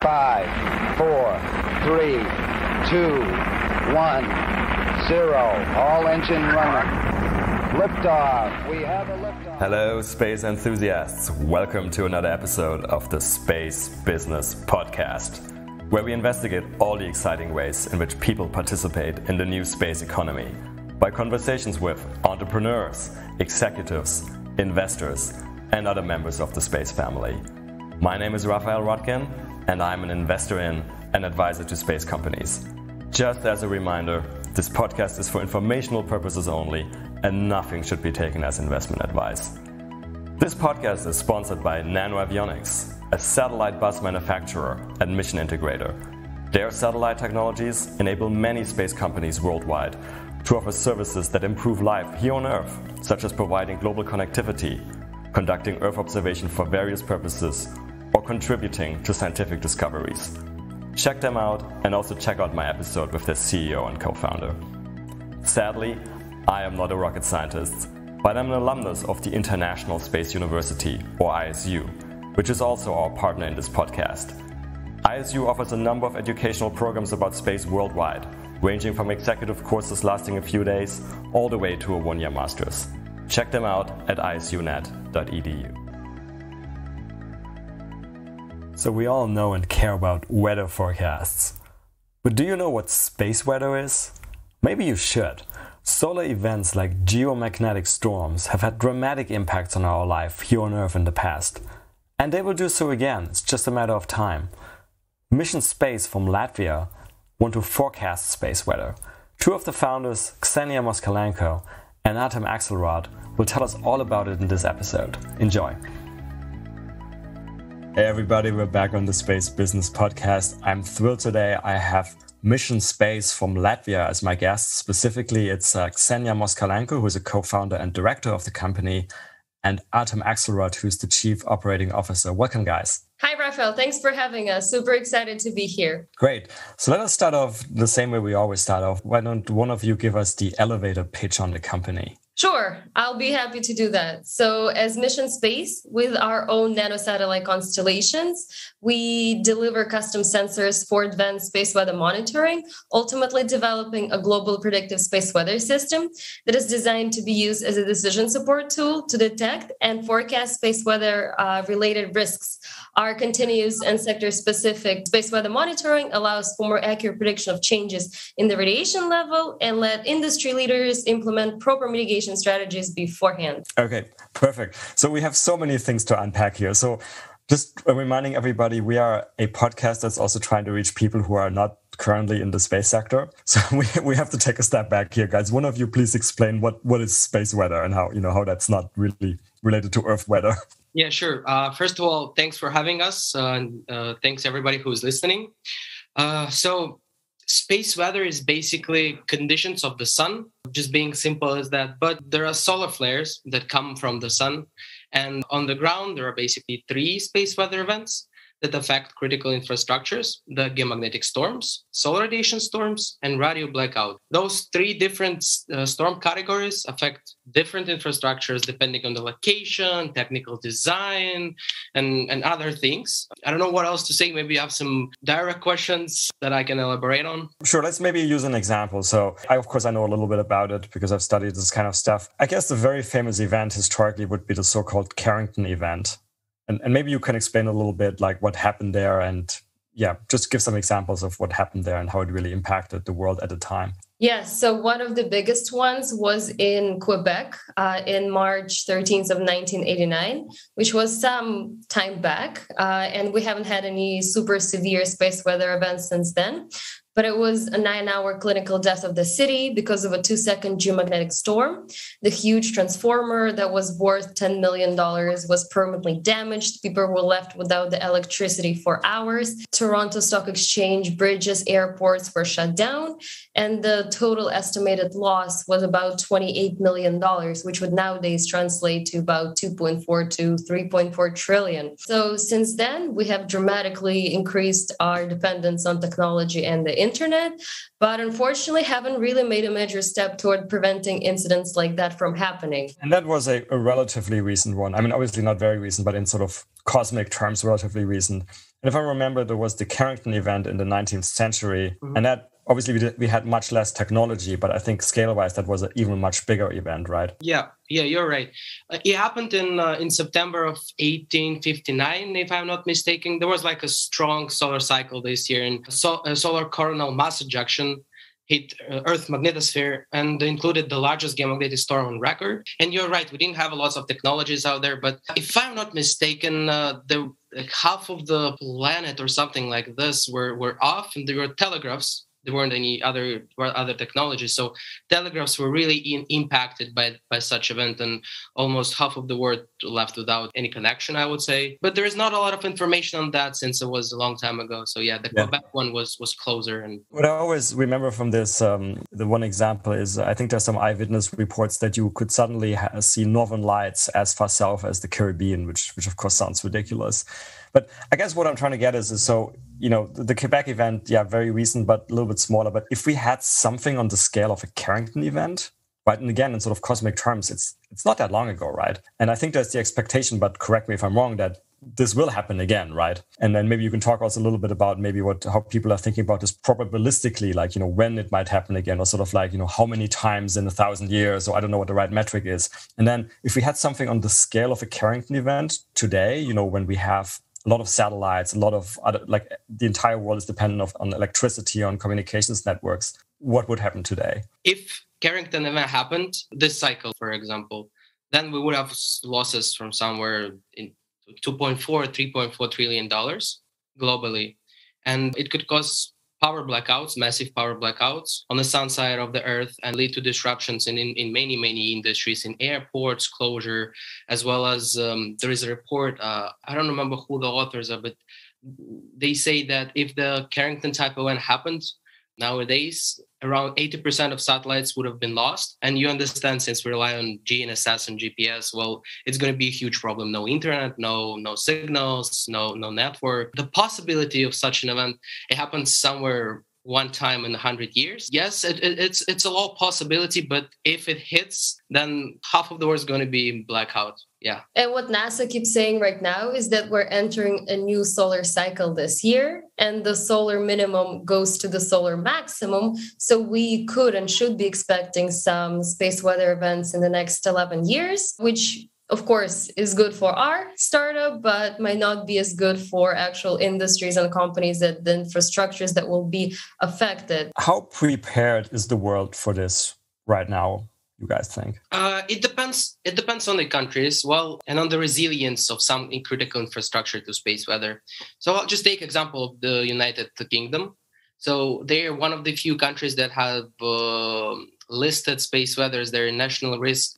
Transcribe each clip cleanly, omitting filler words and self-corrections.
5, 4, 3, 2, 1, 0. All engine running. Liftoff. We have a liftoff. Hello, space enthusiasts. Welcome to another episode of the Space Business Podcast, where we investigate all the exciting ways in which people participate in the new space economy by conversations with entrepreneurs, executives, investors, and other members of the space family. My name is Raphael Rodkin, and I'm an investor in and advisor to space companies. Just as a reminder, this podcast is for informational purposes only, and nothing should be taken as investment advice. This podcast is sponsored by NanoAvionics, a satellite bus manufacturer and mission integrator. Their satellite technologies enable many space companies worldwide to offer services that improve life here on Earth, such as providing global connectivity, conducting Earth observation for various purposes, or contributing to scientific discoveries. Check them out and also check out my episode with their CEO and co-founder. Sadly, I am not a rocket scientist, but I'm an alumnus of the International Space University, or ISU, which is also our partner in this podcast. ISU offers a number of educational programs about space worldwide, ranging from executive courses lasting a few days all the way to a one-year master's. Check them out at isunet.edu. So we all know and care about weather forecasts. But do you know what space weather is? Maybe you should. Solar events like geomagnetic storms have had dramatic impacts on our life here on Earth in the past. And they will do so again, it's just a matter of time. Mission Space from Latvia want to forecast space weather. Two of the founders, Ksenia Moskalenko and Artem Axelrod, will tell us all about it in this episode. Enjoy. Hey everybody, we're back on the Space Business Podcast. I'm thrilled today. I have Mission Space from Latvia as my guest. Specifically, it's Ksenia Moskalenko, who is a co-founder and director of the company, and Artem Axelrod, who's the chief operating officer. Welcome, guys. Hi, Raphael. Thanks for having us. Super excited to be here. Great. So let us start off the same way we always start off. Why don't one of you give us the elevator pitch on the company? Sure, I'll be happy to do that. So as Mission Space, with our own nanosatellite constellations, we deliver custom sensors for advanced space weather monitoring, ultimately developing a global predictive space weather system that is designed to be used as a decision support tool to detect and forecast space weather related risks. Our continuous and sector-specific space weather monitoring allows for more accurate prediction of changes in the radiation level and let industry leaders implement proper mitigation strategies beforehand. Okay, perfect. So we have so many things to unpack here. So just reminding everybody, we are a podcast that's also trying to reach people who are not currently in the space sector. So we have to take a step back here, guys. One of you please explain what is space weather and how that's not really related to Earth weather. Yeah, sure. First of all, thanks for having us. Thanks everybody who's listening. So space weather is basically conditions of the sun, just being simple as that. But there are solar flares that come from the sun. And on the ground, there are basically three space weather events that affect critical infrastructures: the geomagnetic storms, solar radiation storms, and radio blackout. Those three different storm categories affect different infrastructures depending on the location, technical design, and other things. I don't know what else to say. Maybe you have some direct questions that I can elaborate on. Sure, let's maybe use an example. So I know a little bit about it because I've studied this kind of stuff. I guess the very famous event historically would be the so-called Carrington event. And maybe you can explain a little bit like what happened there and just give some examples of what happened there and how it really impacted the world at the time. Yes, so one of the biggest ones was in Quebec in March 13th of 1989, which was some time back. And we haven't had any super severe space weather events since then. But it was a 9-hour clinical death of the city because of a 2-second geomagnetic storm. The huge transformer that was worth $10 million was permanently damaged. People were left without the electricity for hours. Toronto Stock Exchange, bridges, airports were shut down. And the total estimated loss was about $28 million, which would nowadays translate to about 2.4 to 3.4 trillion. So since then, we have dramatically increased our dependence on technology and the internet, but unfortunately haven't really made a major step toward preventing incidents like that from happening. And that was a relatively recent one. I mean, obviously not very recent, but in sort of cosmic terms, relatively recent. And if I remember, there was the Carrington event in the 19th century, and that obviously we had much less technology, but I think scale-wise, that was an even much bigger event, right? Yeah, you're right. It happened in September of 1859, if I'm not mistaken. There was like a strong solar cycle this year, and solar coronal mass ejection hit Earth's magnetosphere and included the largest geomagnetic storm on record. And you're right, we didn't have lots of technologies out there, but if I'm not mistaken, half of the planet or something like this were off, and there were telegraphs. There weren't any other technologies. So telegraphs were really impacted by such event, and almost half of the world left without any connection, I would say. But there is not a lot of information on that since it was a long time ago. So yeah, the Quebec one was closer. And what I always remember from this, the one example is, I think there's some eyewitness reports that you could suddenly see northern lights as far south as the Caribbean, which of course sounds ridiculous. But I guess what I'm trying to get is so, the Quebec event, very recent, but a little bit smaller. But if we had something on the scale of a Carrington event, right? And again, in sort of cosmic terms, it's not that long ago, right? And I think there's the expectation, but correct me if I'm wrong, that this will happen again, right? And then maybe you can talk also a little bit about maybe how people are thinking about this probabilistically, like, when it might happen again, or sort of like, how many times in 1,000 years, or I don't know what the right metric is. And then if we had something on the scale of a Carrington event today, when we have a lot of satellites, a lot of other, like the entire world is dependent on electricity, on communications networks, what would happen today? If Carrington event happened, this cycle, for example, then we would have losses from somewhere in $2.4, $3.4 trillion globally. And it could cause power blackouts, massive power blackouts on the sun side of the Earth, and lead to disruptions in many, many industries, in airports, closure, as well as there is a report, I don't remember who the authors are, but they say that if the Carrington type event happened, nowadays, around 80% of satellites would have been lost. And you understand, since we rely on GNSS and GPS, well, it's going to be a huge problem. No internet, no signals, no network. The possibility of such an event, it happens somewhere one time in 100 years. Yes, it's a low possibility, but if it hits, then half of the world is going to be in blackout. Yeah. And what NASA keeps saying right now is that we're entering a new solar cycle this year, and the solar minimum goes to the solar maximum. So we could and should be expecting some space weather events in the next 11 years, which of course is good for our startup, but might not be as good for actual industries and companies, that the infrastructures that will be affected. How prepared is the world for this right now, you guys think? It depends. It depends on the countries, and on the resilience of some critical infrastructure to space weather. So I'll just take example of the United Kingdom. So they are one of the few countries that have listed space weather as their national risk.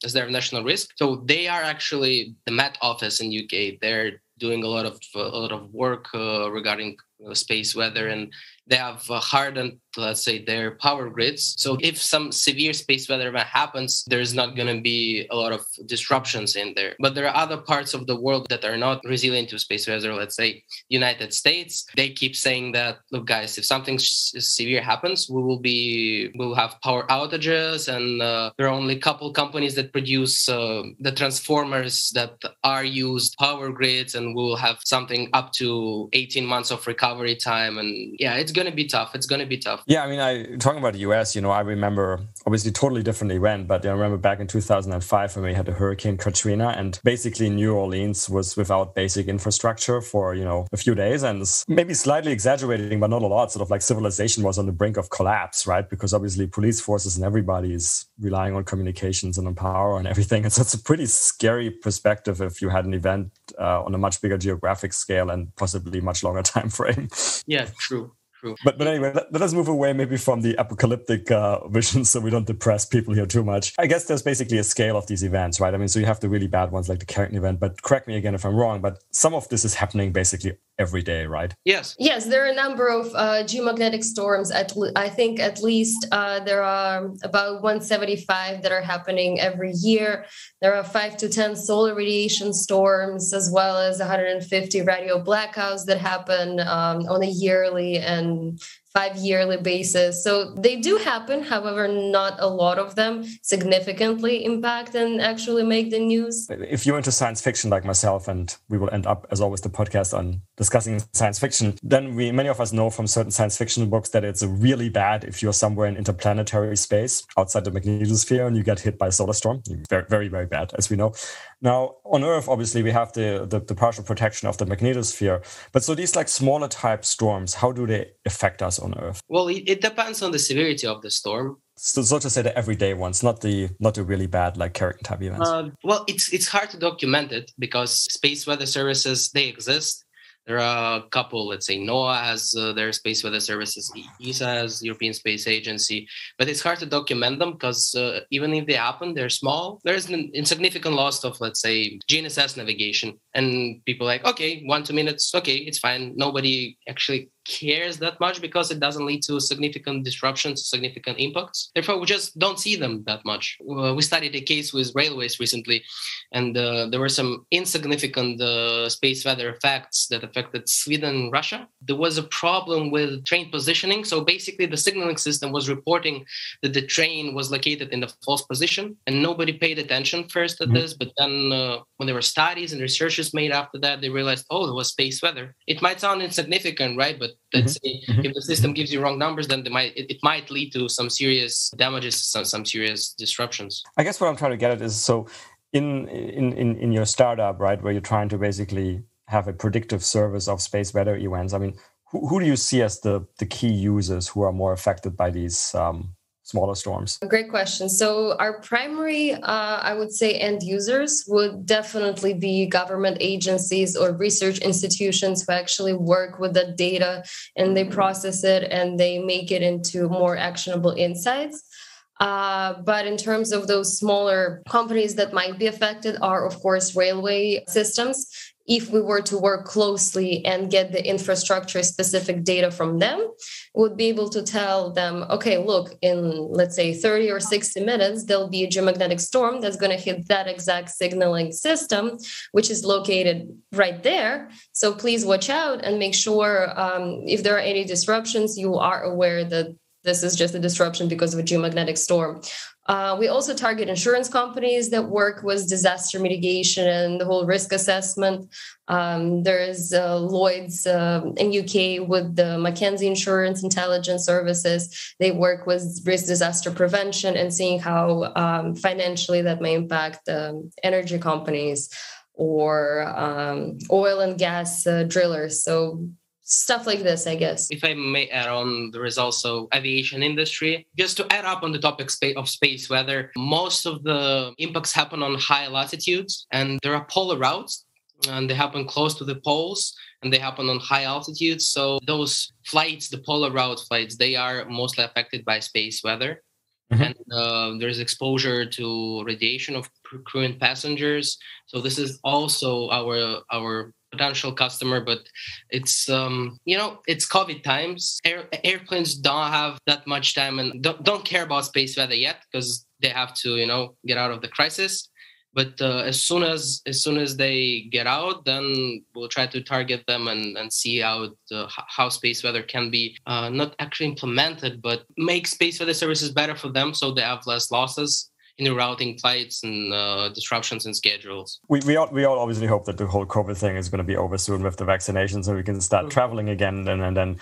So they are actually the Met Office in UK. They're doing a lot of work regarding space weather, and they have hardened, let's say, their power grids. So if some severe space weather event happens, there's not going to be a lot of disruptions in there. But there are other parts of the world that are not resilient to space weather. Let's say United States, they keep saying that, look, guys, if something severe happens, we'll have power outages, and there are only a couple companies that produce the transformers that are used, power grids, and we'll have something up to 18 months of recovery time. And yeah, it's going to be tough. Yeah, I mean, talking about the US, I remember, obviously totally different event, but I remember back in 2005 when we had the Hurricane Katrina, and basically New Orleans was without basic infrastructure for, a few days, and maybe slightly exaggerating, but not a lot, sort of like civilization was on the brink of collapse, right? Because obviously police forces and everybody is relying on communications and on power and everything. And so it's a pretty scary perspective if you had an event on a much bigger geographic scale and possibly much longer time frame. Yeah, true. But anyway, let us move away maybe from the apocalyptic vision so we don't depress people here too much. I guess there's basically a scale of these events, right? I mean, so you have the really bad ones like the Carrington event, but correct me again if I'm wrong, but some of this is happening basically every day, right? Yes, there are a number of geomagnetic storms. I think at least there are about 175 that are happening every year. There are 5 to 10 solar radiation storms, as well as 150 radio blackouts that happen on a yearly and 5-yearly basis. So they do happen. However, not a lot of them significantly impact and actually make the news. If you're into science fiction like myself, and we will end up, as always, the podcast on discussing science fiction, then many of us know from certain science fiction books that it's really bad if you're somewhere in interplanetary space outside the magnetosphere and you get hit by a solar storm. Very, very, very bad, as we know. Now, on Earth, obviously, we have the partial protection of the magnetosphere. But so these like smaller type storms, how do they affect us on Earth? Well, it depends on the severity of the storm. So to say, the everyday ones, not the really bad like Carrington type events. Well, it's hard to document it because space weather services, they exist. There are a couple, let's say NOAA has their space weather services, ESA has European Space Agency, but it's hard to document them because even if they happen, they're small. There's an insignificant loss of, let's say, GNSS navigation. And people are like, okay, 1-2 minutes, okay, it's fine. Nobody actually cares that much because it doesn't lead to significant disruptions, significant impacts. Therefore, we just don't see them that much. We studied a case with railways recently, and there were some insignificant space weather effects that affected Sweden and Russia. There was a problem with train positioning. So basically, the signaling system was reporting that the train was located in the false position, and nobody paid attention first at this. But then when there were studies and researches made after that, they realized, oh, it was space weather. It might sound insignificant, right? But let's say if the system gives you wrong numbers, then it might lead to some serious damages, some serious disruptions. I guess what I'm trying to get at is, so in your startup, right, where you're trying to basically have a predictive service of space weather events, I mean, who do you see as the key users who are more affected by these smaller storms? Great question. So our primary, I would say, end users would definitely be government agencies or research institutions who actually work with the data and they process it and they make it into more actionable insights. But in terms of those smaller companies that might be affected are, of course, railway systems. If we were to work closely and get the infrastructure-specific data from them, would be able to tell them, okay, look, in, let's say, 30 or 60 minutes, there'll be a geomagnetic storm that's going to hit that exact signaling system, which is located right there. So please watch out and make sure if there are any disruptions, you are aware that this is just a disruption because of a geomagnetic storm. We also target insurance companies that work with disaster mitigation and the whole risk assessment. There is Lloyd's in UK with the Mackenzie Insurance Intelligence Services. They work with risk disaster prevention and seeing how financially that may impact energy companies or oil and gas drillers. So stuff like this, I guess. If I may add on, there is also aviation industry. Just to add up on the topic of space weather, most of the impacts happen on high latitudes, and there are polar routes, and they happen close to the poles, and they happen on high altitudes. So those flights, the polar route flights, they are mostly affected by space weather. And there's exposure to radiation of crew and passengers. So this is also our potential customer, but it's it's COVID times. Airplanes don't have that much time and don't care about space weather yet because they have to get out of the crisis. But as soon as they get out, then we'll try to target them and see how space weather can be not actually implemented, but make space weather services better for them so they have less losses in routing flights and disruptions in schedules. We all obviously hope that the whole COVID thing is going to be over soon with the vaccinations and we can start traveling again. And then,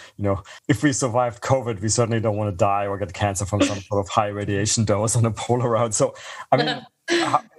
if we survived COVID, we certainly don't want to die or get cancer from some sort of high radiation dose on a polar route. So, I mean,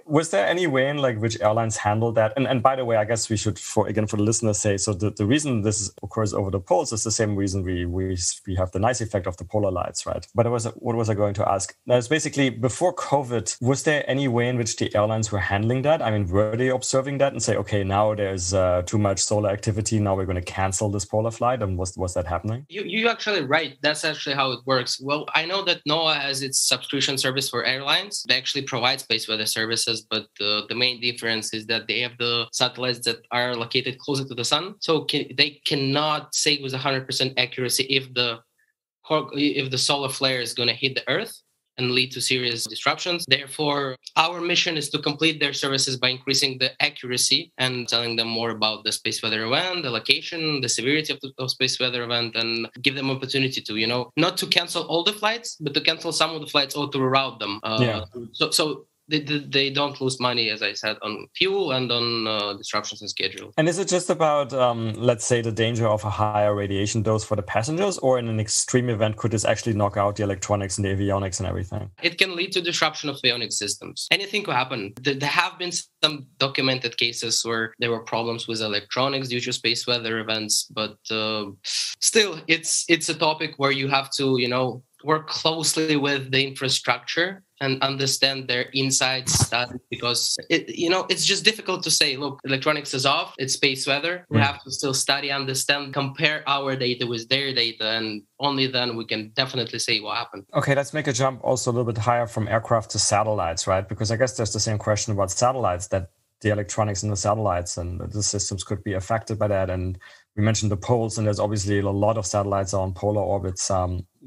was there any way in which airlines handled that? And by the way, I guess we should, for the listeners, say, so the reason this occurs over the poles is the same reason we have the nice effect of the polar lights, right? But what was I going to ask? Now, it's basically, before COVID, was there any way in which the airlines were handling that? I mean, were they observing that and say, okay, now there's too much solar activity, now we're going to cancel this polar flight? And was that happening? You're actually right. That's actually how it works. Well, I know that NOAA has its subscription service for airlines. They actually provide space weather services, but the main difference is that they have the satellites that are located closer to the sun. So they cannot say with 100% accuracy if the solar flare is going to hit the Earth. and lead to serious disruptions. Therefore, our mission is to complete their services by increasing the accuracy and telling them more about the space weather event, the location, the severity of the space weather event, and give them opportunity to, not to cancel all the flights, but to cancel some of the flights or to reroute them. So they don't lose money, as I said, on fuel and on disruptions in schedule. And is it just about, let's say, the danger of a higher radiation dose for the passengers, or in an extreme event, could this actually knock out the electronics and the avionics and everything? It can lead to disruption of avionics systems. Anything could happen. There have been some documented cases where there were problems with electronics due to space weather events, but still, it's a topic where you have to, work closely with the infrastructure and understand their inside stuff, because it's just difficult to say, look, electronics is off, it's space weather. We have to still study, understand, compare our data with their data, and only then we can definitely say what happened. Okay, let's make a jump also a little bit higher from aircraft to satellites, right? Because I guess there's the same question about satellites, that the electronics in the satellites and the systems could be affected by that. And we mentioned the poles, and there's obviously a lot of satellites on polar orbits.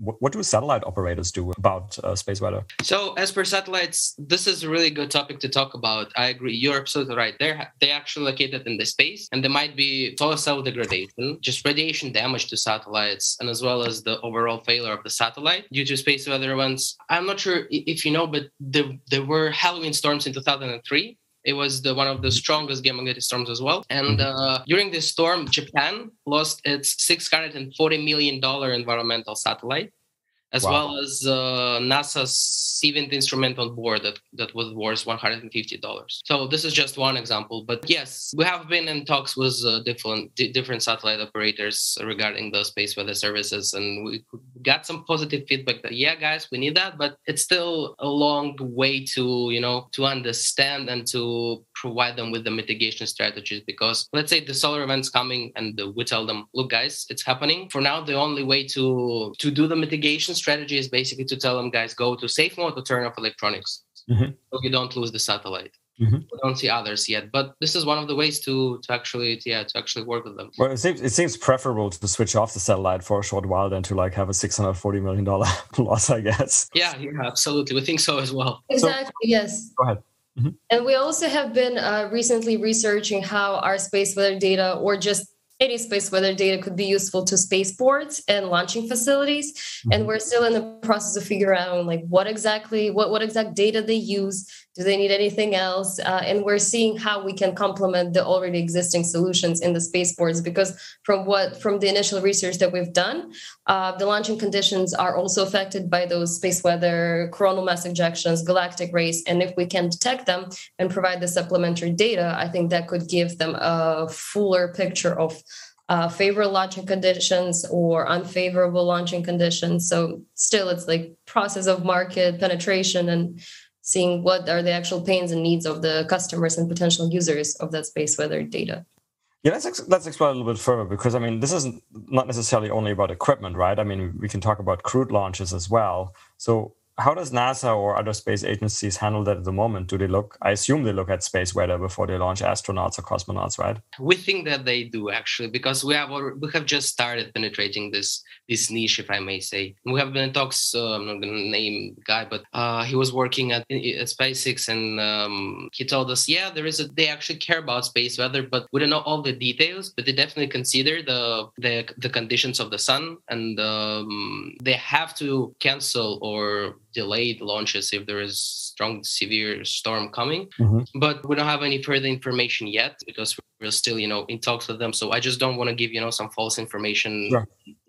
What do satellite operators do about space weather? So as per satellites, this is a really good topic to talk about. I agree. You're absolutely right. They're actually located in the space, and there might be solar cell degradation, just radiation damage to satellites, and as well as the overall failure of the satellite due to space weather events. I'm not sure if you know, but there were Halloween storms in 2003. It was one of the strongest geomagnetic storms as well. And during this storm, Japan lost its $640 million environmental satellite, as well as NASA's 7th instrument on board that was worth $150. So this is just one example. But yes, we have been in talks with different satellite operators regarding the space weather services, and we got some positive feedback that, yeah, guys, we need that, but it's still a long way to understand and to provide them with the mitigation strategies. Because let's say the solar event's coming and we tell them, look, guys, it's happening. For now, the only way to do the mitigation strategy is basically to tell them, guys, go to safe mode to turn off electronics. So you don't lose the satellite. We don't see others yet, but this is one of the ways to actually work with them. Well, it seems preferable to switch off the satellite for a short while than to have a $640 million loss, I guess. Yeah, absolutely. We think so as well. Exactly. Yes. Go ahead. And we also have been recently researching how our space weather data, or just any space weather data, could be useful to spaceports and launching facilities. And we're still in the process of figuring out what exact data they use. Do they need anything else? And we're seeing how we can complement the already existing solutions in the spaceports, because from the initial research that we've done, the launching conditions are also affected by those space weather, coronal mass ejections, galactic rays. And if we can detect them and provide the supplementary data, I think that could give them a fuller picture of favorable launching conditions or unfavorable launching conditions. So still, it's process of market penetration and seeing what are the actual pains and needs of the customers and potential users of that space weather data. Yeah, let's explore a little bit further, because this isn't not necessarily only about equipment, right? I mean, we can talk about crewed launches as well. So how does NASA or other space agencies handle that at the moment? I assume they look at space weather before they launch astronauts or cosmonauts, right? We think that they do, actually, because we have just started penetrating this niche, if I may say. We have been in talks, I'm not going to name the guy, but he was working at SpaceX, and he told us, yeah, they actually care about space weather, but we don't know all the details, but they definitely consider the conditions of the sun, and they have to cancel or delayed launches if there is strong, severe storm coming. But we don't have any further information yet, because we're still, in talks with them. So I just don't want to give, some false information,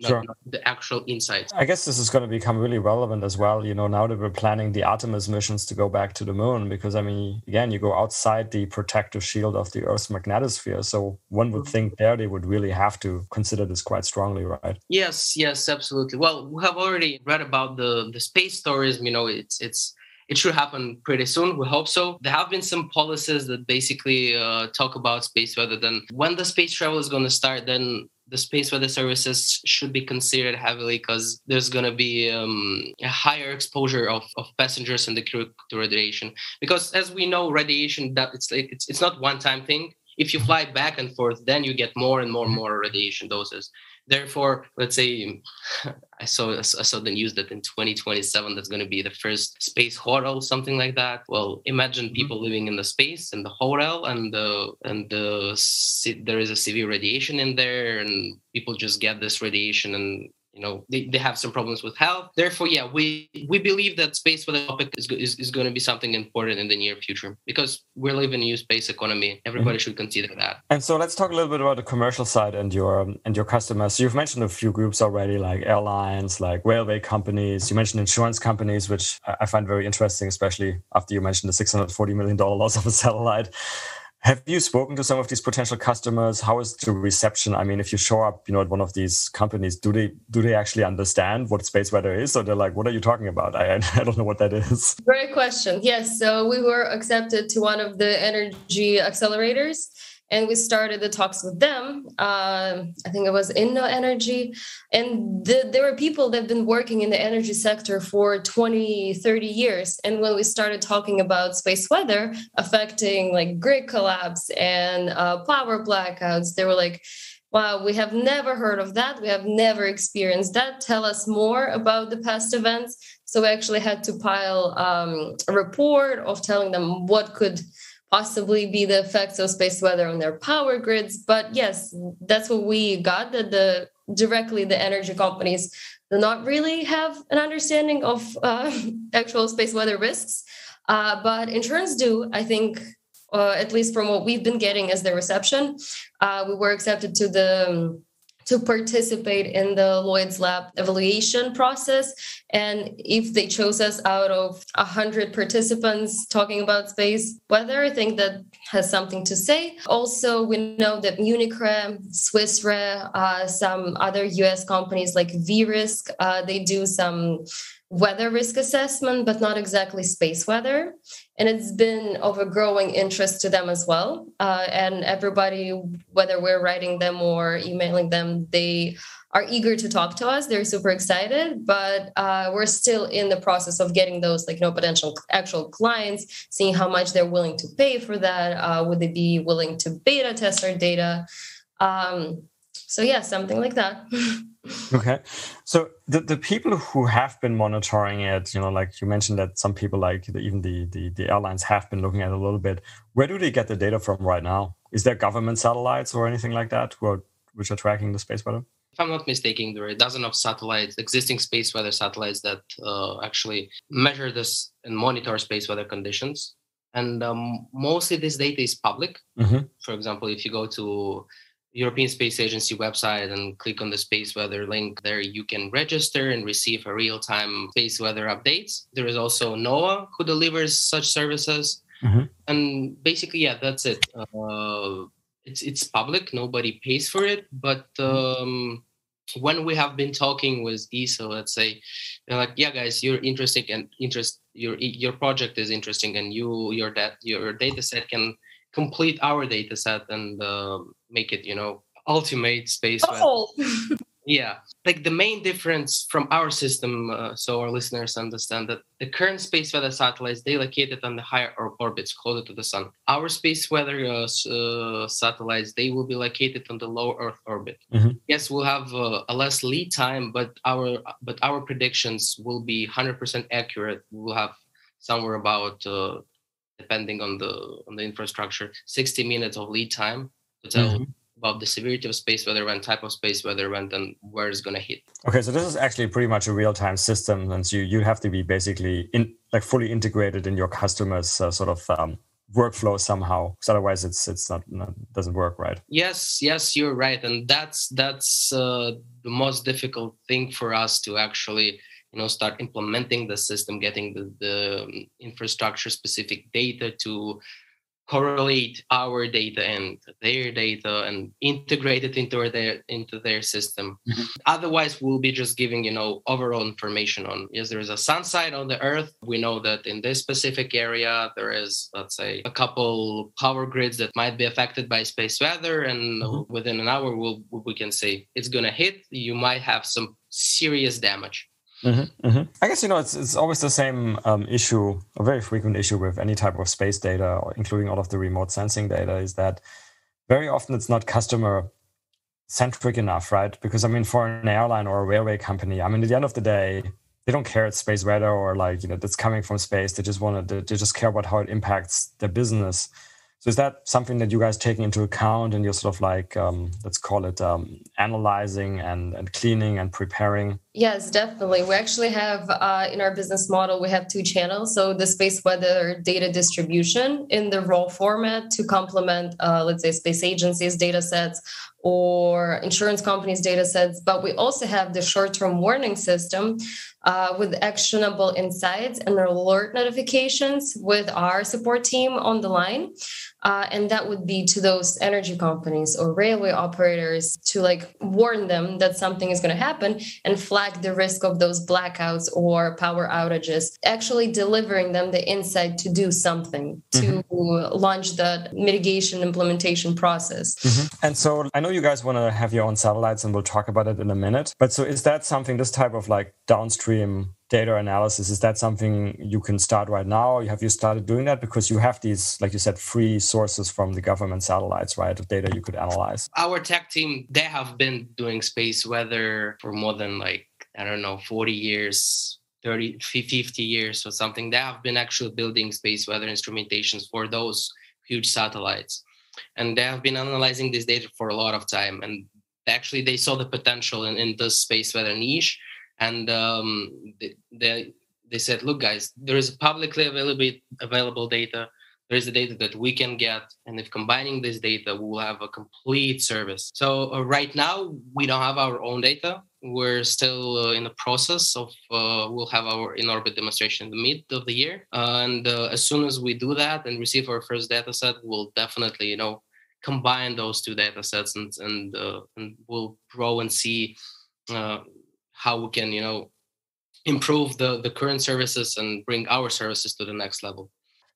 not the actual insights. I guess this is going to become really relevant as well, now that we're planning the Artemis missions to go back to the moon, because, again, you go outside the protective shield of the Earth's magnetosphere. So one would think there they would really have to consider this quite strongly, right? Yes, absolutely. Well, we have already read about the space tourism. It should happen pretty soon. We hope so. There have been some policies that basically talk about space weather. Then when the space travel is going to start, then the space weather services should be considered heavily, because there's going to be a higher exposure of passengers and the crew to radiation. Because as we know, radiation, it's not one-time thing. If you fly back and forth, then you get more and more radiation doses. Therefore, let's say I saw the news that in 2027 there's going to be the first space hotel, something like that. Well, imagine people living in the space in the hotel, and there is a severe radiation in there, and people just get this radiation, and they have some problems with health. Therefore, we believe that space weather topic is going to be something important in the near future, because we're living in a new space economy. Everybody should consider that. And so let's talk a little bit about the commercial side and your customers. So you've mentioned a few groups already, like airlines, like railway companies. You mentioned insurance companies, which I find very interesting, especially after you mentioned the $640 million loss of a satellite. Have you spoken to some of these potential customers? How is the reception? I mean, if you show up, at one of these companies, do they actually understand what space weather is? Or they're like, what are you talking about? I don't know what that is. Great question. Yes. So we were accepted to one of the energy accelerators, and we started the talks with them. I think it was Inno Energy. And there were people that have been working in the energy sector for 20, 30 years. And when we started talking about space weather affecting like grid collapse and power blackouts, they were like, wow, we have never heard of that. We have never experienced that. Tell us more about the past events. So we actually had to pile a report of telling them what could possibly be the effects of space weather on their power grids. But yes, that's what we got, that directly the energy companies do not really have an understanding of actual space weather risks. But insurance do, I think, at least from what we've been getting as the reception. We were accepted to participate in the Lloyd's Lab evaluation process. And if they chose us out of 100 participants talking about space weather, I think that has something to say. Also, we know that Munich Re, Swiss Re, some other US companies like V-Risk, they do some weather risk assessment, but not exactly space weather. And it's been of a growing interest to them as well. And everybody, whether we're writing them or emailing them, they are eager to talk to us. They're super excited, but we're still in the process of getting those potential actual clients, seeing how much they're willing to pay for that. Would they be willing to beta test our data? So yeah, something like that. Okay. So the people who have been monitoring it, like you mentioned that some people like even the airlines have been looking at it a little bit. Where do they get the data from right now? Is there government satellites or anything like that which are tracking the space weather? If I'm not mistaken, there are a dozen of satellites, existing space weather satellites that actually measure this and monitor space weather conditions. And mostly this data is public. Mm-hmm. For example, if you go to European Space Agency website and click on the space weather link there, you can register and receive a real-time space weather updates. There is also NOAA who delivers such services. Mm-hmm. And basically, that's it. It's public. Nobody pays for it. But when we have been talking with ESA, let's say, they're like, yeah, guys, you're interesting and your project is interesting, and your data set can complete our data set and make it, ultimate space weather. Yeah. Like the main difference from our system, so our listeners understand that the current space weather satellites, they located on the higher orbits closer to the sun. Our space weather satellites, they will be located on the low Earth orbit. Mm-hmm. Yes, we'll have a less lead time, but our predictions will be 100% accurate. We'll have somewhere about depending on the infrastructure, 60 minutes of lead time to tell mm-hmm. about the severity of space weather event, type of space weather event, and where it's going to hit. Okay, so this is actually pretty much a real-time system, and so you have to be basically fully integrated in your customers' workflow somehow, because otherwise it's not doesn't work, right? Yes, you're right, and that's the most difficult thing for us to actually start implementing the system, getting the infrastructure-specific data to correlate our data and their data and integrate it into their system. Mm-hmm. Otherwise, we'll be just giving overall information on, yes, there is a sun site on the Earth. We know that in this specific area there is, let's say, a couple power grids that might be affected by space weather, and mm-hmm. within an hour we can say it's going to hit. You might have some serious damage. Mm-hmm, mm-hmm. I guess, it's always the same issue, a very frequent issue with any type of space data, including all of the remote sensing data, is that very often it's not customer centric enough, right? Because I mean, for an airline or a railway company, I mean, at the end of the day, they don't care it's space weather or like, that's coming from space. They just care about how it impacts their business. So is that something that you guys taking into account and you're sort of like, let's call it analyzing and cleaning and preparing? Yes, definitely. We actually have in our business model, we have two channels. So the space weather data distribution in the raw format to complement, let's say, space agencies' data sets or insurance companies' data sets. But we also have the short-term warning system with actionable insights and alert notifications with our support team on the line. And that would be to those energy companies or railway operators to like warn them that something is going to happen and flag the risk of those blackouts or power outages, actually delivering them the insight to do something to launch that mitigation implementation process. And so I know you guys want to have your own satellites and we'll talk about it in a minute. But so is that something, this type of like downstream data analysis, is that something you can start right now? Have you started doing that? Because you have these, like you said, free sources from the government satellites, right, of data you could analyze. Our tech team, they have been doing space weather for more than 40 years, 30, 50 years or something. They have been actually building space weather instrumentations for those huge satellites. And they have been analyzing this data for a lot of time. And actually, they saw the potential in this space weather niche. And they said, look, guys, there is publicly available data. There is the data that we can get. And if combining this data, we will have a complete service. So right now, we don't have our own data. We're still in the process of, we'll have our in-orbit demonstration in the mid of the year. And as soon as we do that and receive our first data set, we'll definitely, combine those two data sets and we'll grow and see how we can, improve the current services and bring our services to the next level.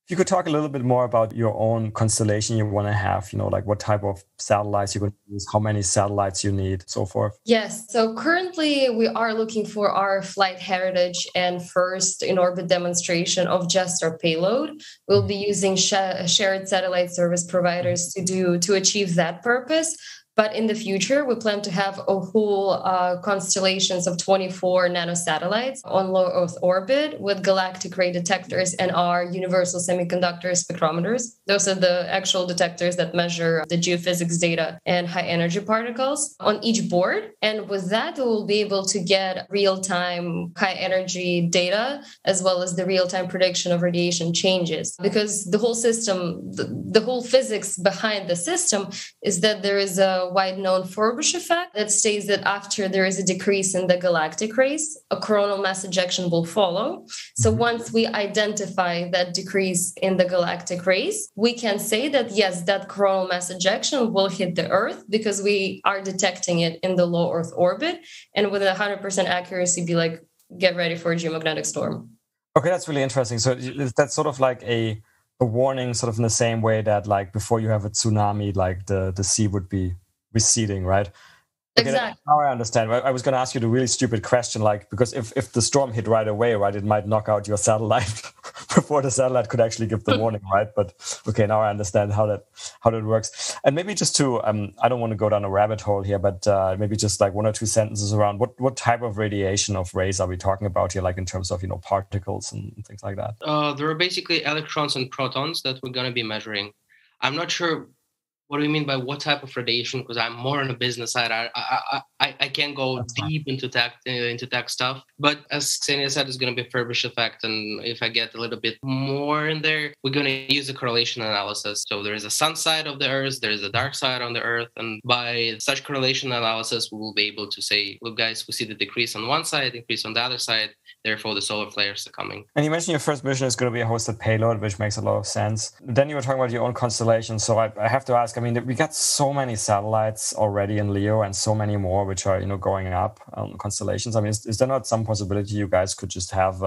If you could talk a little bit more about your own constellation you want to have, like what type of satellites you're going to use, how many satellites you need, so forth. Yes. So currently we are looking for our flight heritage and first in-orbit demonstration of just our payload. We'll be using shared satellite service providers to achieve that purpose. But in the future, we plan to have a whole constellations of 24 nanosatellites on low Earth orbit with galactic ray detectors and our universal semiconductor spectrometers. Those are the actual detectors that measure the geophysics data and high energy particles on each board. And with that, we will be able to get real-time high energy data as well as the real-time prediction of radiation changes. Because the whole system, the whole physics behind the system is that there is a wide-known Furbish effect that states that after there is a decrease in the galactic rays, a coronal mass ejection will follow. So once we identify that decrease in the galactic rays, we can say that, yes, that coronal mass ejection will hit the Earth because we are detecting it in the low Earth orbit. And with 100% accuracy, be like, get ready for a geomagnetic storm. Okay, that's really interesting. So that's sort of like a warning, sort of in the same way that like before you have a tsunami, like the sea would be receding, right? Okay, Exactly. Now I understand. I was going to ask you the really stupid question, like, because if the storm hit right away, right, it might knock out your satellite before the satellite could actually give the warning, right? But okay, now I understand how that works. And maybe just to, I don't want to go down a rabbit hole here, but maybe just like one or two sentences around what type of radiation of rays are we talking about here, like in terms of, particles and things like that? There are basically electrons and protons that we're going to be measuring. I'm not sure what do you mean by what type of radiation? Because I'm more on the business side. I can't go deep into tech stuff. But as Ksenia said, it's going to be a Furbish effect. And if I get a little bit more in there, we're going to use a correlation analysis. So there is a sun side of the Earth, there is a dark side on the Earth. And by such correlation analysis, we will be able to say, look, guys, we see the decrease on one side, increase on the other side. Therefore, the solar flares are coming. And you mentioned your first mission is going to be a hosted payload, which makes a lot of sense. Then you were talking about your own constellation. So I have to ask, we got so many satellites already in LEO and so many more, which are, going up on constellations. Is there not some possibility you guys could just have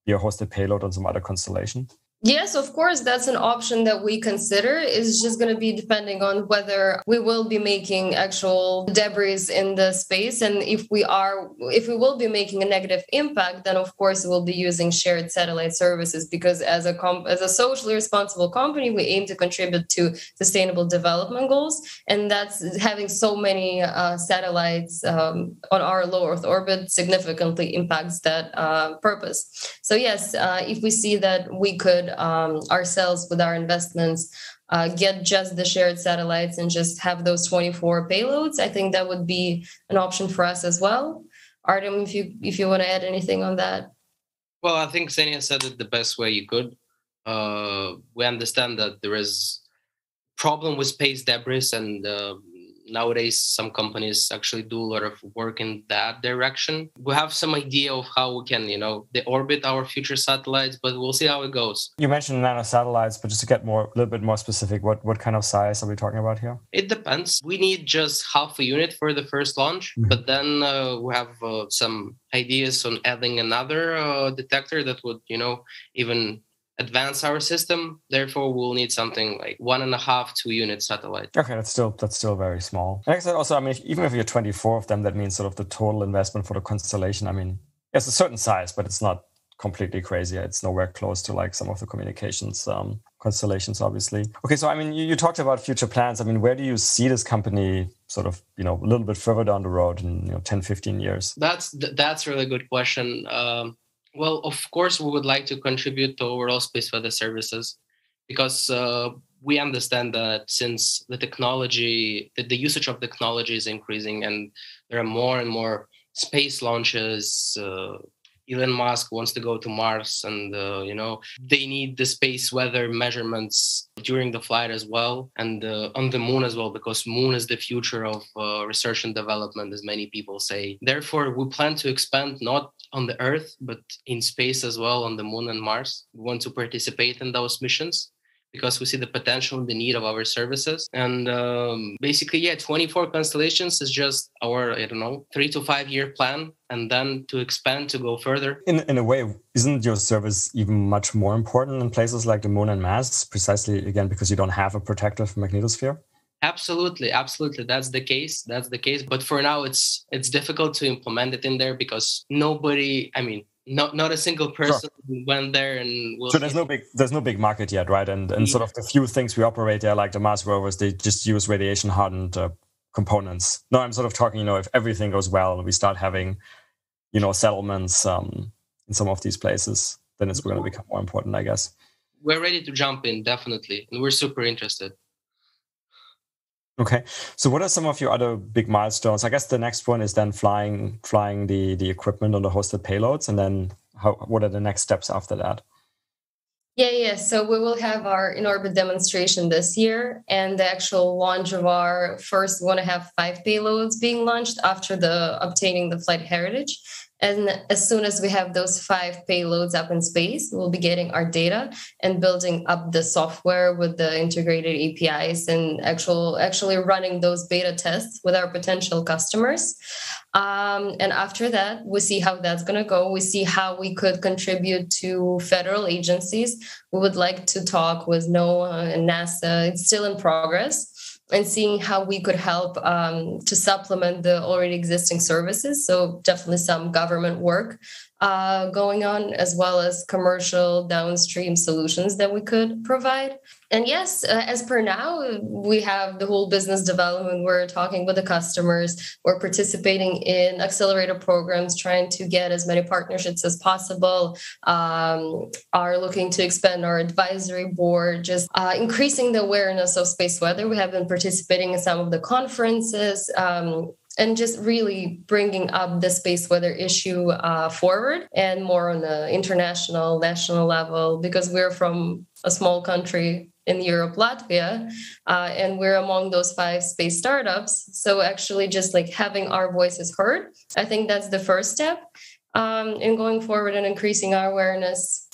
your hosted payload on some other constellation? Yes, of course, that's an option that we consider. It's just going to be depending on whether we will be making actual debris in the space. And if we will be making a negative impact, then of course we'll be using shared satellite services, because as a socially responsible company, we aim to contribute to sustainable development goals. And that's having so many satellites on our low Earth orbit significantly impacts that purpose. So yes, if we see that we could ourselves with our investments get just the shared satellites and just have those 24 payloads, I think that would be an option for us as well. Artem, if you want to add anything on that. Well, I think Ksenia said it the best way you could. We understand that there is problem with space debris, and nowadays some companies actually do a lot of work in that direction. We have some idea of how we can, deorbit our future satellites, but we'll see how it goes. You mentioned nano satellites, but just to get a little bit more specific, what kind of size are we talking about here? It depends. We need just half a unit for the first launch, but then we have some ideas on adding another detector that would, even advance our system. Therefore, we'll need something like 1.5, 2 unit satellite. Okay, that's still very small. And also, even if you're 24 of them, that means sort of the total investment for the constellation. It's a certain size, but it's not completely crazy. It's nowhere close to like some of the communications constellations, obviously. Okay, so you talked about future plans. Where do you see this company sort of, a little bit further down the road in 10, 15 years? That's a really good question. Well, of course, we would like to contribute to overall space weather services, because we understand that since the usage of technology is increasing and there are more and more space launches, Elon Musk wants to go to Mars, and they need the space weather measurements during the flight as well, and on the moon as well, because moon is the future of research and development, as many people say. Therefore, we plan to expand not on the Earth, but in space as well, on the moon and Mars. We want to participate in those missions because we see the potential and the need of our services. And basically, 24 constellations is just our, 3 to 5 year plan, and then to expand, to go further. In a way, isn't your service even much more important in places like the moon and Mars, precisely, again, because you don't have a protective magnetosphere? Absolutely. That's the case. But for now, it's difficult to implement it in there because nobody, not a single person went there, and so there's no big market yet, right? And sort of the few things we operate there, like the Mars rovers, they just use radiation hardened components. No, I'm sort of talking, if everything goes well and we start having, settlements in some of these places, then it's going to become more important, I guess. We're ready to jump in, definitely, and we're super interested. Okay, so what are some of your other big milestones? I guess the next one is then flying the equipment on the hosted payloads, and then what are the next steps after that? Yeah. So we will have our in-orbit demonstration this year, and the actual launch of our first 1.5, 5 payloads being launched after obtaining the flight heritage. And as soon as we have those 5 payloads up in space, we'll be getting our data and building up the software with the integrated APIs and actually running those beta tests with our potential customers. And after that, we see how that's going to go. We see how we could contribute to federal agencies. We would like to talk with NOAA and NASA. It's still in progress. And seeing how we could help to supplement the already existing services. So definitely some government work going on, as well as commercial downstream solutions that we could provide. And yes, as per now, we have the whole business development. We're talking with the customers. We're participating in accelerator programs, trying to get as many partnerships as possible, are looking to expand our advisory board, just increasing the awareness of space weather. We have been participating in some of the conferences, and just really bringing up the space weather issue forward and more on the international, national level, because we're from a small country in Europe, Latvia, and we're among those 5 space startups. So actually just like having our voices heard, I think that's the first step in going forward and increasing our awareness.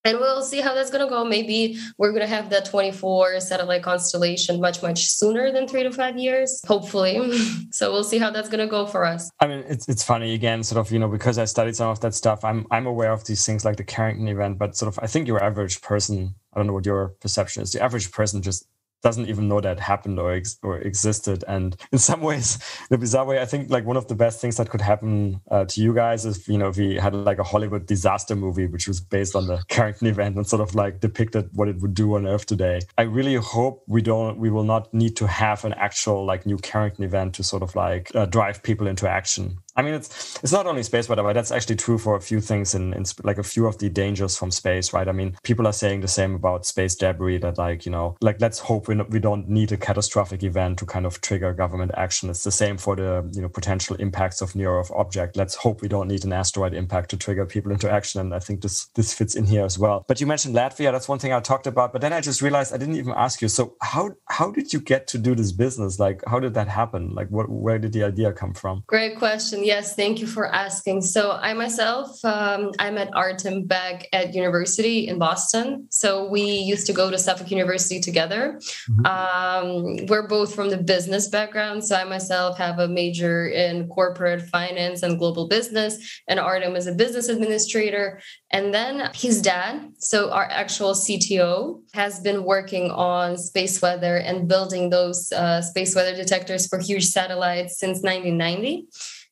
And we'll see how that's going to go. Maybe we're going to have that 24 satellite constellation much, much sooner than 3 to 5 years, hopefully. So we'll see how that's going to go for us. I mean, it's funny again, sort of, because I studied some of that stuff. I'm aware of these things like the Carrington event, but sort of, I think your average person, I don't know what your perception is, the average person just doesn't even know that happened or existed. And in some ways, in a bizarre way, I think like one of the best things that could happen to you guys is, if we had like a Hollywood disaster movie, which was based on the Carrington event and sort of like depicted what it would do on Earth today. I really hope we will not need to have an actual like new Carrington event to sort of like drive people into action. I mean, it's not only space weather, but that's actually true for a few things in like a few of the dangers from space, right? I mean, people are saying the same about space debris, that like, let's hope we don't need a catastrophic event to kind of trigger government action. It's the same for the, potential impacts of near-Earth object. Let's hope we don't need an asteroid impact to trigger people into action. And I think this fits in here as well. But you mentioned Latvia. That's one thing I talked about. But then I just realized I didn't even ask you. So how did you get to do this business? Like, how did that happen? Like, where did the idea come from? Great question. Yes, thank you for asking. So I myself, I met Artem back at university in Boston. So we used to go to Suffolk University together. Mm-hmm. We're both from the business background. So I myself have a major in corporate finance and global business, and Artem is a business administrator. And then his dad, so our actual CTO, has been working on space weather and building those space weather detectors for huge satellites since 1990.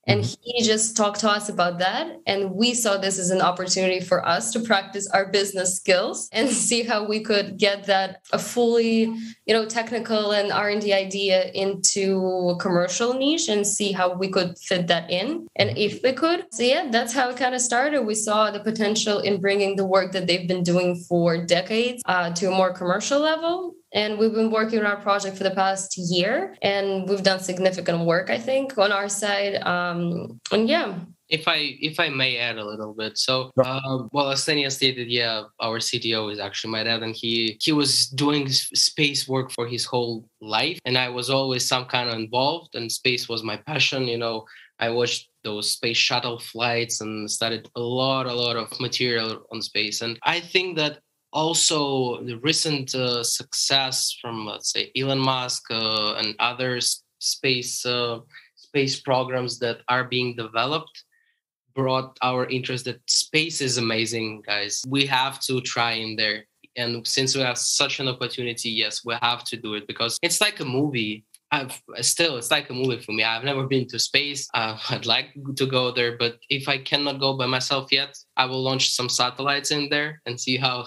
And he just talked to us about that. And we saw this as an opportunity for us to practice our business skills and see how we could get that a fully, technical and R&D idea into a commercial niche and see how we could fit that in. And if we could. So yeah, that's how it kind of started. We saw the potential in bringing the work that they've been doing for decades to a more commercial level. And we've been working on our project for the past year, and we've done significant work, I think, on our side. And yeah. If I may add a little bit. So, as Ksenia stated, our CTO is actually my dad, and he was doing space work for his whole life. And I was always some kind of involved, and space was my passion. I watched those space shuttle flights and studied a lot of material on space. And I think that also the recent success from, let's say, Elon Musk and other space programs that are being developed brought our interest that space is amazing, guys. We have to try in there. And since we have such an opportunity, yes, we have to do it, because it's like a movie. It's like a movie for me. I've never been to space. I'd like to go there, but if I cannot go by myself yet, I will launch some satellites in there and see how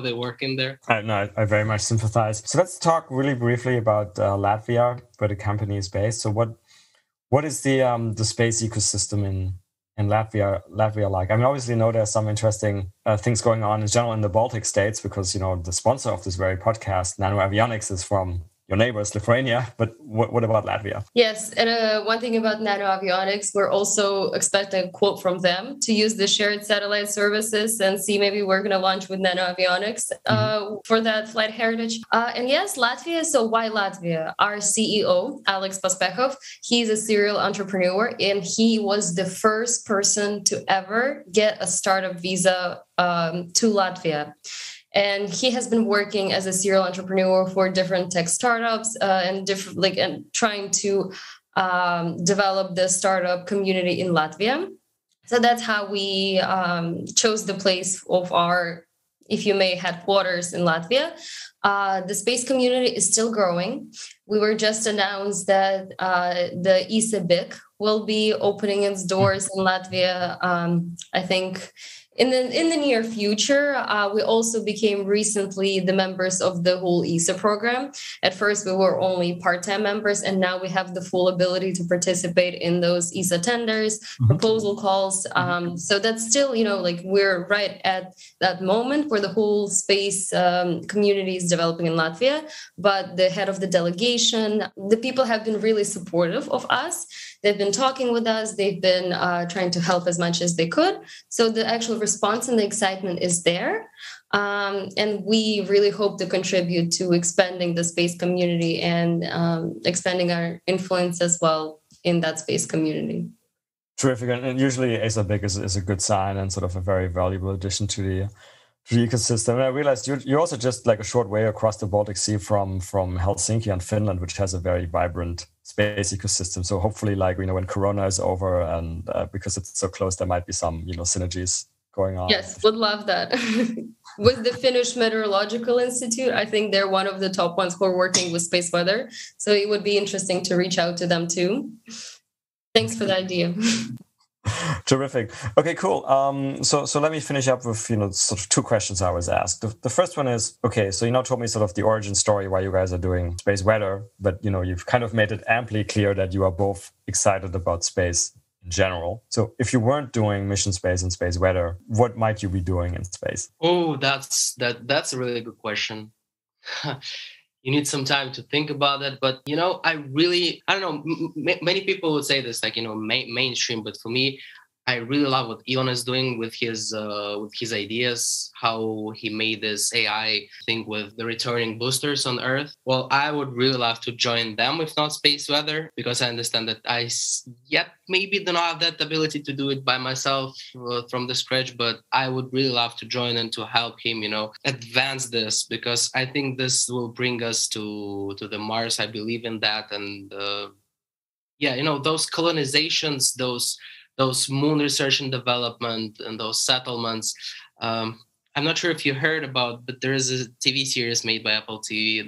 they work in there. I very much sympathize. So let's talk really briefly about Latvia, where the company is based. So what is the space ecosystem in Latvia like? I mean, obviously, there's some interesting things going on in general in the Baltic states, because the sponsor of this very podcast, NanoAvionics, is from your neighbors, Lithuania. But what about Latvia? Yes, and one thing about NanoAvionics, we're also expecting a quote from them to use the shared satellite services and see maybe we're going to launch with NanoAvionics for that flight heritage. And yes, Latvia. So why Latvia? Our CEO, Alex Paspechov, he's a serial entrepreneur, and he was the first person to ever get a startup visa to Latvia. And he has been working as a serial entrepreneur for different tech startups and trying to develop the startup community in Latvia. So that's how we chose the place of our, if you may, headquarters in Latvia. The space community is still growing. We were just announced that the ESA BIC will be opening its doors in Latvia, I think, in the near future. We also became recently the members of the whole ESA program. At first, we were only part-time members, and now we have the full ability to participate in those ESA tenders, proposal calls. So that's still, we're right at that moment where the whole space community is developing in Latvia. But the head of the delegation, the people have been really supportive of us. They've been talking with us. They've been trying to help as much as they could. So the actual response and the excitement is there. And we really hope to contribute to expanding the space community and expanding our influence as well in that space community. Terrific. And usually ESA BIC is a good sign and sort of a very valuable addition to the ecosystem. And I realized you're also just like a short way across the Baltic Sea from Helsinki and Finland, which has a very vibrant space ecosystem. So hopefully, like, when Corona is over, and because it's so close, there might be some synergies going on. Yes, would love that. With the Finnish Meteorological Institute, I think they're one of the top ones who are working with space weather. So it would be interesting to reach out to them too. Thanks for the idea. Terrific. Okay, cool. So let me finish up with sort of two questions I was asked. The first one is, okay, so you now told me sort of the origin story why you guys are doing space weather, but you've kind of made it amply clear that you are both excited about space in general. So if you weren't doing mission space and space weather, what might you be doing in space? Oh, that's a really good question. You need some time to think about that, but I don't know. Many people would say this, like mainstream, but for me, I really love what Elon is doing with his ideas, how he made this AI thing with the returning boosters on Earth. Well, I would really love to join them, if not space weather, because I understand that I maybe do not have that ability to do it by myself from the scratch, but I would really love to join and to help him, advance this, because I think this will bring us to the Mars. I believe in that. And those colonizations, those moon research and development and those settlements. I'm not sure if you heard about, but there is a TV series made by Apple TV,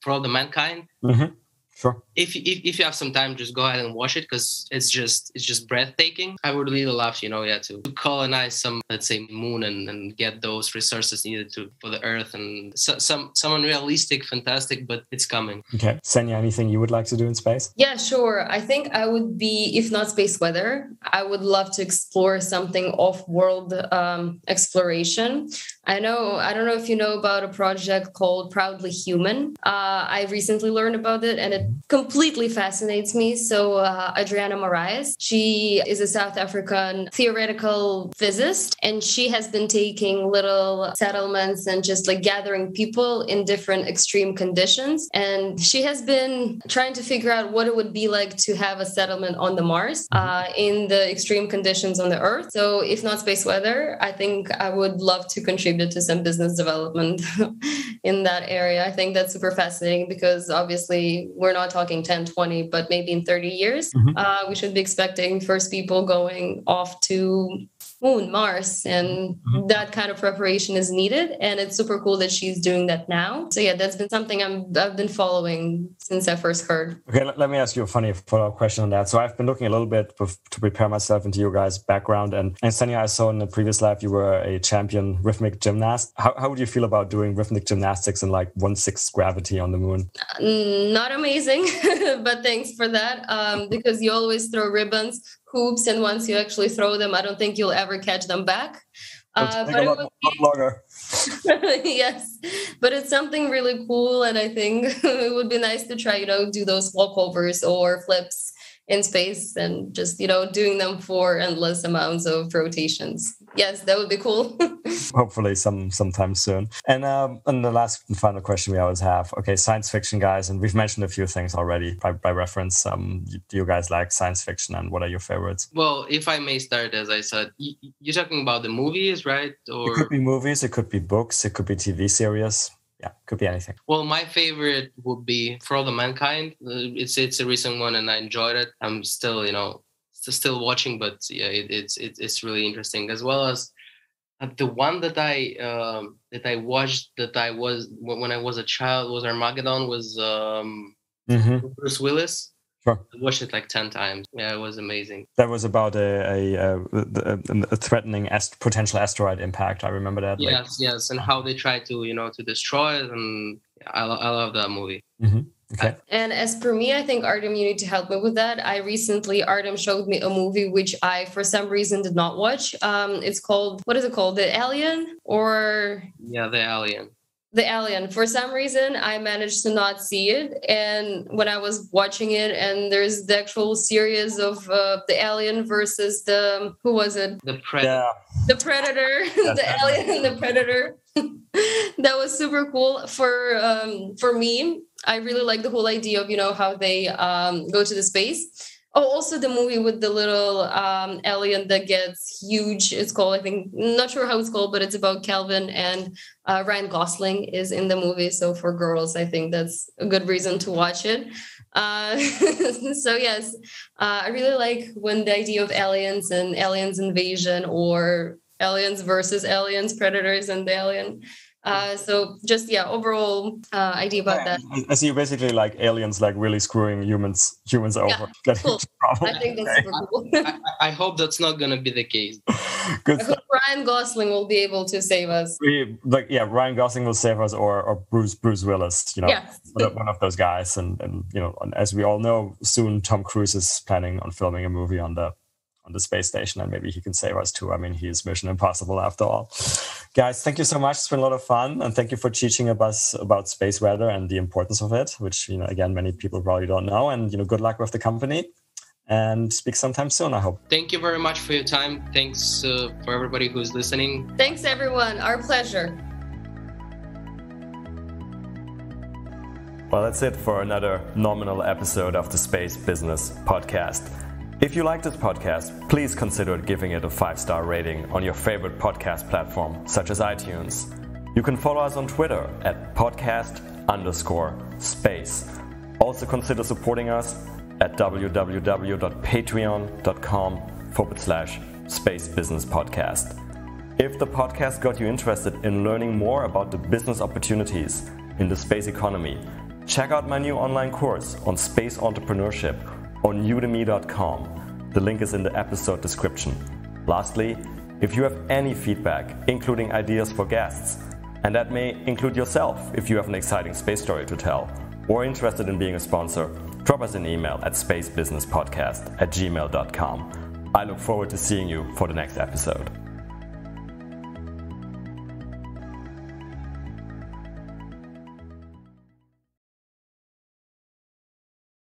For All the Mankind. Mm-hmm. Sure. If you have some time, just go ahead and watch it, because it's just breathtaking. I would really love, to colonize some, let's say, moon and get those resources needed for the Earth, and some unrealistic, fantastic, but it's coming. Okay, Ksenia, anything you would like to do in space? Yeah, sure. I think I would be, if not space weather, I would love to explore something off-world exploration. I don't know if you know about a project called Proudly Human. I recently learned about it, and it completely fascinates me. So Adriana Moraes, she is a South African theoretical physicist, and she has been taking little settlements and just like gathering people in different extreme conditions. And she has been trying to figure out what it would be like to have a settlement on the Mars in the extreme conditions on the Earth. So if not space weather, I think I would love to contribute to some business development in that area. I think that's super fascinating, because obviously we're not talking 10, 20, but maybe in 30 years, we should be expecting first people going off to Moon, Mars, and that kind of preparation is needed. And it's super cool that she's doing that now. So yeah, that's been something I've been following since I first heard. Okay, let me ask you a funny follow-up question on that. So I've been looking a little bit to prepare myself into your guys' background. And Ksenia, I saw in the previous life you were a champion rhythmic gymnast. How would you feel about doing rhythmic gymnastics in like 1/6 gravity on the moon? Not amazing, but thanks for that. Because you always throw ribbons, hoops, and once you actually throw them, I don't think you'll ever catch them back. But it would be longer. Yes, but it's something really cool, and I think it would be nice to try, do those walkovers or flips in space, and just, doing them for endless amounts of rotations. Yes, that would be cool. Hopefully sometime soon. And the last and final question we always have. Okay, science fiction guys, and we've mentioned a few things already by reference. Do you guys like science fiction, and what are your favorites? Well, if I may start, as I said, you're talking about the movies, right? Or it could be movies, it could be books, it could be TV series. Yeah, could be anything. Well, my favorite would be For All the Mankind. It's a recent one, and I enjoyed it. I'm still, still watching, but yeah, it's really interesting. As well as the one that I watched when I was a child was Armageddon, was Bruce Willis. Sure. I watched it like 10 times. Yeah, it was amazing. That was about a threatening potential asteroid impact. I remember that. Yes, and how they try to destroy it, and I love that movie. Mm-hmm. Okay. And as per me, I think Artem, you need to help me with that. Artem showed me a movie which I, for some reason, did not watch. It's called, what is it called? The Alien? Yeah, The Alien. The Alien. For some reason, I managed to not see it. And when I was watching it, and there's the actual series of the Alien versus who was it? The Predator. Yeah. The Predator. The Alien and the Predator. That was super cool. For me, I really like the whole idea of, how they go to the space. Oh, also the movie with the little alien that gets huge. It's called, I think, not sure how it's called, but it's about Kelvin, and Ryan Gosling is in the movie. So for girls, I think that's a good reason to watch it. So yes, I really like when the idea of aliens and aliens invasion, or aliens versus aliens, predators and the alien. So just, overall idea about that. I see you basically like aliens like really screwing humans over. Cool. I think that's super cool. I hope that's not going to be the case. Good I hope Ryan Gosling will be able to save us. Ryan Gosling will save us, or Bruce Willis, Yes. one of those guys. And as we all know, soon Tom Cruise is planning on filming a movie on the space station, and maybe he can save us too. I mean, he is Mission Impossible after all. Guys, thank you so much. It's been a lot of fun, and thank you for teaching us about space weather and the importance of it, which, again, many people probably don't know. And, good luck with the company, and speak sometime soon, I hope. Thank you very much for your time. Thanks for everybody who's listening. Thanks, everyone. Our pleasure. Well, that's it for another nominal episode of the Space Business Podcast. If you like this podcast, please consider giving it a 5-star rating on your favorite podcast platform, such as iTunes. You can follow us on Twitter at podcast_space. Also consider supporting us at www.patreon.com/spacebusinesspodcast. If the podcast got you interested in learning more about the business opportunities in the space economy, check out my new online course on space entrepreneurship on udemy.com. The link is in the episode description. Lastly, if you have any feedback, including ideas for guests, and that may include yourself if you have an exciting space story to tell, or interested in being a sponsor, drop us an email at spacebusinesspodcast@gmail.com. I look forward to seeing you for the next episode.